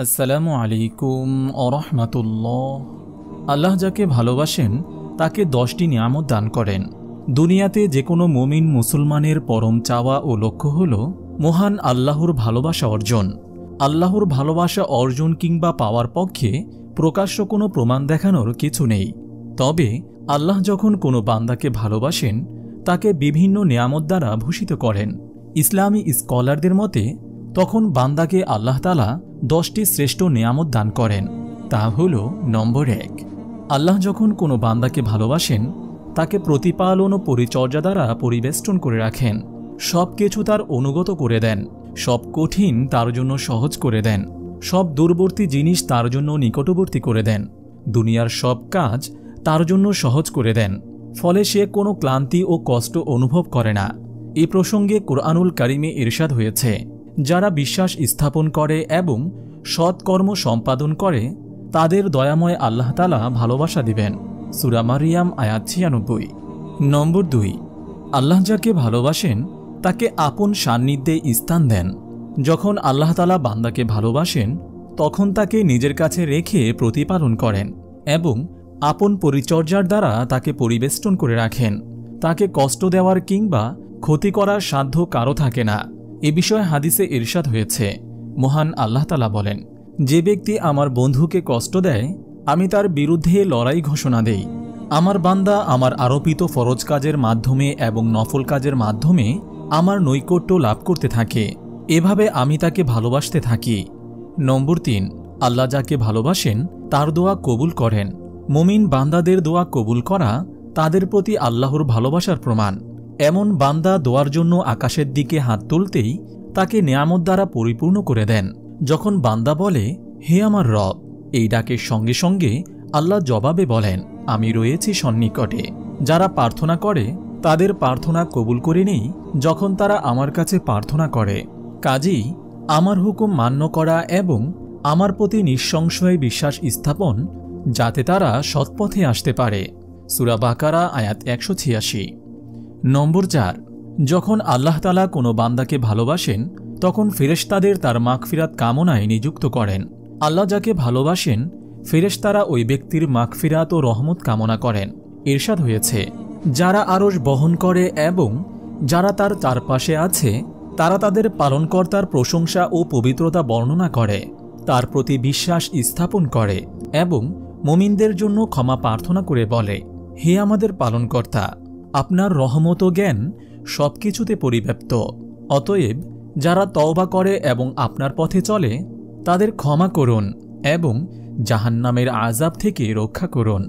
আসসালামু আলাইকুম ওরহমাতুল্লাহ। আল্লাহ যাকে ভালোবাসেন তাকে 10টি নিয়ামত দান করেন। দুনিয়াতে যে কোনো মুমিন মুসলমানের পরম চাওয়া ও লক্ষ্য হল মহান আল্লাহর ভালোবাসা অর্জন। আল্লাহর ভালোবাসা অর্জন কিংবা পাওয়ার পক্ষে প্রকাশ্য কোনো প্রমাণ দেখানোর কিছু নেই। তবে আল্লাহ যখন কোনো বান্দাকে ভালোবাসেন তাকে বিভিন্ন নিয়ামত দ্বারা ভূষিত করেন। ইসলামী স্কলারদের মতে তখন বান্দাকে আল্লাহ তাআলা 10টি শ্রেষ্ঠ নিয়ামত দান করেন। তা হল নম্বর 1, আল্লাহ যখন কোনো বান্দাকে ভালোবাসেন তাকে প্রতিপালন ও পরিচর্যা দ্বারা পরিবেষ্টন করে রাখেন। সব কিছু তার অনুগত করে দেন, সব কঠিন তার জন্য সহজ করে দেন, সব দূরবর্তী জিনিস তার জন্য নিকটবর্তী করে দেন, দুনিয়ার সব কাজ তার জন্য সহজ করে দেন। ফলে সে কোনো ক্লান্তি ও কষ্ট অনুভব করে না। এ প্রসঙ্গে কুরআনুল কারিমে ইরশাদ হয়েছে, যারা বিশ্বাস স্থাপন করে এবং সৎকর্ম সম্পাদন করে তাদের দয়াময় আল্লাহ তাআলা ভালোবাসা দিবেন। সূরা মারিয়াম আয়াত 96। নম্বর 2, আল্লাহ যাকে ভালোবাসেন তাকে আপন সান্নিধ্যে স্থান দেন। যখন আল্লাহ তাআলা বান্দাকে ভালোবাসেন তখন তাকে নিজের কাছে রেখে প্রতিপালন করেন এবং আপন পরিচর্যার দ্বারা তাকে পরিবেষ্টন করে রাখেন। তাকে কষ্ট দেওয়ার কিংবা ক্ষতি করার সাধ্য কারো থাকে না। এ বিষয়ে হাদিসে ইরশাদ হয়েছে, মহান আল্লাহ তাআলা বলেন, যে ব্যক্তি আমার বন্ধুকে কষ্ট দেয় আমি তার বিরুদ্ধে লড়াই ঘোষণা দেই। আমার বান্দা আমার আরোপিত ফরজ কাজের মাধ্যমে এবং নফল কাজের মাধ্যমে আমার নৈকট্য লাভ করতে থাকে। এভাবে আমি তাকে ভালোবাসতে থাকি। নম্বর 3, আল্লাহ যাকে ভালোবাসেন তার দোয়া কবুল করেন। মুমিন বান্দাদের দোয়া কবুল করা তাদের প্রতি আল্লাহর ভালোবাসার প্রমাণ। এমন বান্দা দোয়ার জন্য আকাশের দিকে হাত তুলতেই তাকে নিয়ামত দ্বারা পরিপূর্ণ করে দেন। যখন বান্দা বলে, হে আমার রব, এই ডাকের সঙ্গে সঙ্গে আল্লাহ জবাবে বলেন, আমি রয়েছি সন্নিকটে। যারা প্রার্থনা করে তাদের প্রার্থনা কবুল করে নেই যখন তারা আমার কাছে প্রার্থনা করে। কাজেই আমার হুকুম মান্য করা এবং আমার প্রতি নিঃসংশয় বিশ্বাস স্থাপন যাতে তারা সৎপথে আসতে পারে। সূরা বাকারা আয়াত 186। নম্বর 4, যখন আল্লাহ তাআলা কোনো বান্দাকে ভালোবাসেন তখন ফেরেশতাদের তার মাগফিরাত কামনায় নিযুক্ত করেন। আল্লাহ যাকে ভালোবাসেন ফেরেশতারা ওই ব্যক্তির মাগফিরাত ও রহমত কামনা করেন। ইরশাদ হয়েছে, যারা আরশ বহন করে এবং যারা তার চারপাশে আছে তারা তাদের পালনকর্তার প্রশংসা ও পবিত্রতা বর্ণনা করে, তার প্রতি বিশ্বাস স্থাপন করে এবং মুমিনদের জন্য ক্ষমা প্রার্থনা করে বলে, হে আমাদের পালনকর্তা, আপনার রহমত ও জ্ঞান সবকিছুতে পরিব্যাপ্ত। অতএব যারা তওবা করে এবং আপনার পথে চলে তাদের ক্ষমা করুন এবং জাহান্নামের আযাব থেকে রক্ষা করুন।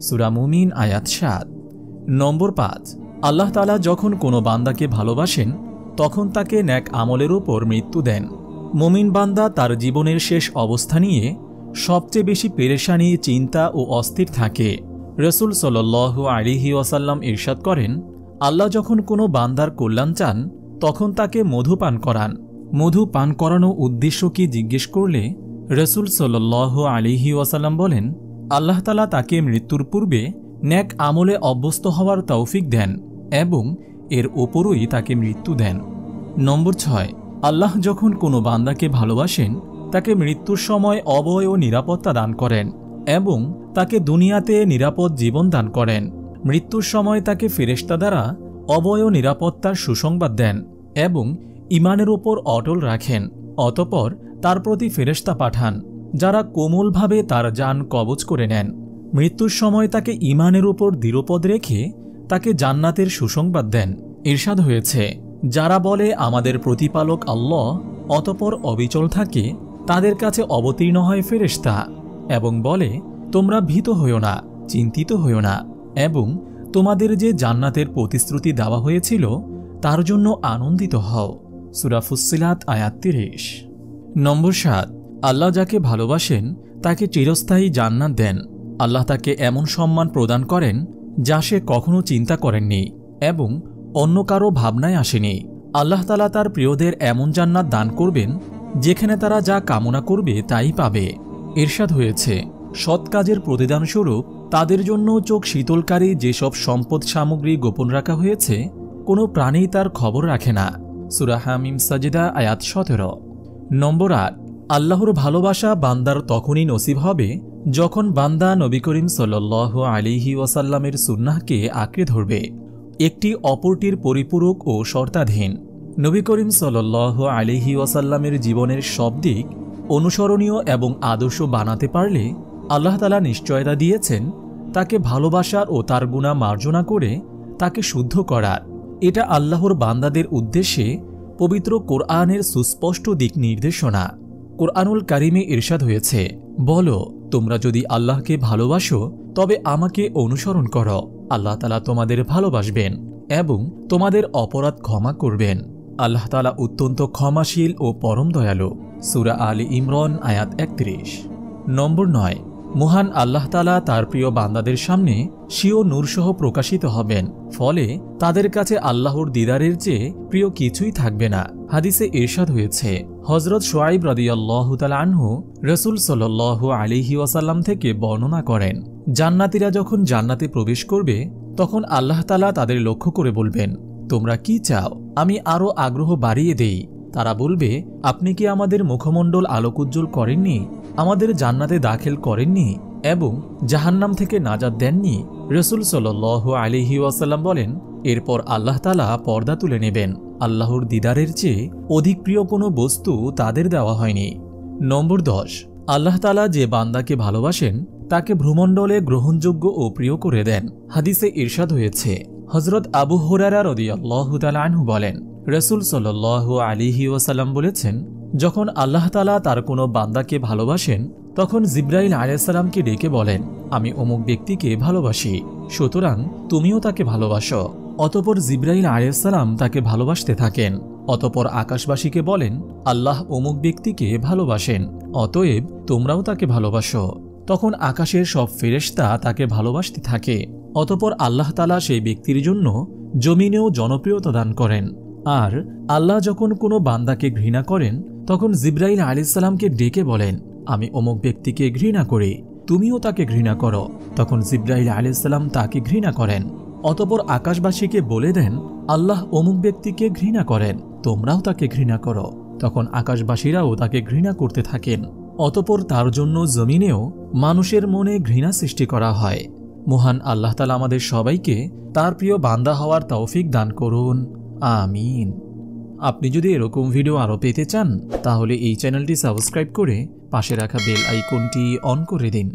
সূরা মুমিন আয়াত 7। নম্বর 5, আল্লাহ তাআলা যখন কোনো বান্দাকে ভালোবাসেন তখন তাকে নেক আমলের উপর মৃত্যু দেন। মুমিন বান্দা তার জীবনের শেষ অবস্থা নিয়ে সবচেয়ে বেশি পেরেশানি, চিন্তা ও অস্থির থাকে। রাসূল সাল্লাল্লাহু আলাইহি ওয়াসাল্লাম ইরশাদ করেন, আল্লাহ যখন কোনো বান্দার কল্যাণ চান তখন তাকে মধু পান করান। মধু পান করানো উদ্দেশ্য কি জিজ্ঞেস করলে রাসূল সাল্লাল্লাহু আলাইহি ওয়াসাল্লাম বলেন, আল্লাহ তাআলা তাকে মৃত্যুর পূর্বে নেক আমলে অভ্যস্ত হওয়ার তৌফিক দেন এবং এর ওপরই তাকে মৃত্যু দেন। নম্বর 6, আল্লাহ যখন কোনো বান্দাকে ভালোবাসেন তাকে মৃত্যুর সময় অভয় ও নিরাপত্তা দান করেন এবং তাকে দুনিয়াতে নিরাপদ জীবন দান করেন। মৃত্যুর সময় তাকে ফেরেশতা দ্বারা অভয় ও নিরাপত্তার সুসংবাদ দেন এবং ঈমানের উপর অটল রাখেন। অতঃপর তার প্রতি ফেরেশতা পাঠান যারা কোমলভাবে তার জান কবজ করে নেন। মৃত্যুর সময় তাকে ঈমানের উপর দৃঢ়পদ রেখে তাকে জান্নাতের সুসংবাদ দেন। ইরশাদ হয়েছে, যারা বলে আমাদের প্রতিপালক আল্লাহ, অতঃপর অবিচল থাকে, তাদের কাছে অবতীর্ণ হয় ফেরেশতা এবং বলে, তোমরা ভীত হইও না, চিন্তিত হইও না এবং তোমাদের যে জান্নাতের প্রতিশ্রুতি দেওয়া হয়েছিল তার জন্য আনন্দিত হও। সূরা ফুসসিলাত আয়াত 30। নম্বর 7, আল্লাহ যাকে ভালোবাসেন তাকে চিরস্থায়ী জান্নাত দেন। আল্লাহ তাকে এমন সম্মান প্রদান করেন যা সে কখনো চিন্তা করেননি এবং অন্য কারো ভাবনায় আসেনি। আল্লাহ তাআলা তার প্রিয়দের এমন জান্নাত দান করবেন যেখানে তারা যা কামনা করবে তাই পাবে। ইরশাদ হয়েছে, সৎ কাজের প্রতিদানস্বরূপ তাদের জন্য চোখ শীতলকারী যেসব সম্পদ সামগ্রী গোপন রাখা হয়েছে কোনো প্রাণী তার খবর রাখে না। সূরা হামিম সাজদা আয়াত 17। নম্বর 8, আল্লাহর ভালোবাসা বান্দার তখনই নসিব হবে যখন বান্দা নবী করিম সাল্লাল্লাহু আলাইহি ওয়াসাল্লামের সুন্নাহকে আঁকড়ে ধরবে, একটি অপরটির পরিপূরক ও শর্তাধীন। নবী করিম সাল্লাল্লাহু আলাইহি ওয়াসাল্লামের জীবনের সব দিক অনুসরণীয় এবং আদর্শ বানাতে পারলে আল্লাহ তাআলা নিশ্চয়তা দিয়েছেন তাকে ভালোবাসার ও তার গুনাহ মার্জনা করে তাকে শুদ্ধ করার। এটা আল্লাহর বান্দাদের উদ্দেশ্যে পবিত্র কোরআনের সুস্পষ্ট দিক নির্দেশনা। কোরআনুল কারিমে ইরশাদ হয়েছে, বলো তোমরা যদি আল্লাহকে ভালোবাসো তবে আমাকে অনুসরণ করো, আল্লাহ তাআলা তোমাদের ভালোবাসবেন এবং তোমাদের অপরাধ ক্ষমা করবেন। আল্লাহ তাআলা অত্যন্ত ক্ষমাশীল ও পরম দয়ালু। সূরা আলী ইমরান আয়াত 31। নম্বর 9, মহান আল্লাহ তাআলা তার প্রিয় বান্দাদের সামনে স্বীয় নূরসহ প্রকাশিত হবেন, ফলে তাদের কাছে আল্লাহর দিদারের চেয়ে প্রিয় কিছুই থাকবে না। হাদিসে ইরশাদ হয়েছে, হযরত শুআইব রাদিয়াল্লাহু তাআলা আনহু রাসূল সাল্লাল্লাহু আলাইহি ওয়াসাল্লাম থেকে বর্ণনা করেন, জান্নাতীরা যখন জান্নাতে প্রবেশ করবে তখন আল্লাহ তাআলা তাদের লক্ষ্য করে বলবেন, তোমরা কি চাও আমি আরও আগ্রহ বাড়িয়ে দেই? তারা বলবে, আপনি কি আমাদের মুখমণ্ডল আলোকোজ্জ্বল করেননি, আমাদের জান্নাতে দাখিল করেননি এবং জাহান্নাম থেকে নাজাত দেননি? রাসূল সাল্লাল্লাহু আলাইহি ওয়াসাল্লাম বলেন, এরপর আল্লাহ তাআলা পর্দা তুলে নেবেন। আল্লাহর দিদারের চেয়ে অধিক প্রিয় কোনো বস্তু তাদের দেওয়া হয়নি। নম্বর 10, আল্লাহ তাআলা যে বান্দাকে ভালোবাসেন তাকে ভ্রুমণ্ডলে গ্রহণযোগ্য ও প্রিয় করে দেন। হাদিসে ইরশাদ হয়েছে, হযরত আবু হুরায়রা রাদিয়াল্লাহু তাআলা আনহু বলেন, রাসূল সাল্লাল্লাহু আলাইহি ওয়াসাল্লাম বলেছেন, যখন আল্লাহ তাআলা তার কোনো বান্দাকে ভালোবাসেন তখন জিবরাইল আলাইহিস সালামকে ডেকে বলেন, আমি অমুক ব্যক্তিকে ভালোবাসি, সুতরাং তুমিও তাকে ভালোবাসো। অতঃপর জিবরাইল আলাইহিস সালাম তাকে ভালোবাসতে থাকেন। অতঃপর আকাশবাসীকে বলেন, আল্লাহ অমুক ব্যক্তিকে ভালোবাসেন, অতএব তোমরাও তাকে ভালোবাসো। তখন আকাশের সব ফেরেশতা তাকে ভালোবাসতে থাকে। অতঃপর আল্লাহ তাআলা সেই ব্যক্তির জন্য জমিনেও জনপ্রিয়তা দান করেন। আর আল্লাহ যখন কোনো বান্দাকে ঘৃণা করেন তখন জিবরাইল আলাইহিস সালামকে ডেকে বলেন, আমি অমুক ব্যক্তিকে ঘৃণা করি, তুমিও তাকে ঘৃণা করো। তখন জিবরাইল আলাইহিস সালাম তাকে ঘৃণা করেন। অতঃপর আকাশবাসীকে বলে দেন, আল্লাহ অমুক ব্যক্তিকে ঘৃণা করেন, তোমরাও তাকে ঘৃণা করো। তখন আকাশবাসীরাও তাকে ঘৃণা করতে থাকেন। অতঃপর তার জন্য জমিনেও মানুষের মনে ঘৃণা সৃষ্টি করা হয়। মহান আল্লাহ তাআলা আমাদের সবাইকে তার প্রিয় বান্দা হওয়ার তৌফিক দান করুন, আমিন। আপনি যদি এরকম ভিডিও আরও পেতে চান তাহলে এই চ্যানেলটি সাবস্ক্রাইব করে পাশে রাখা বেল আইকনটি অন করে দিন।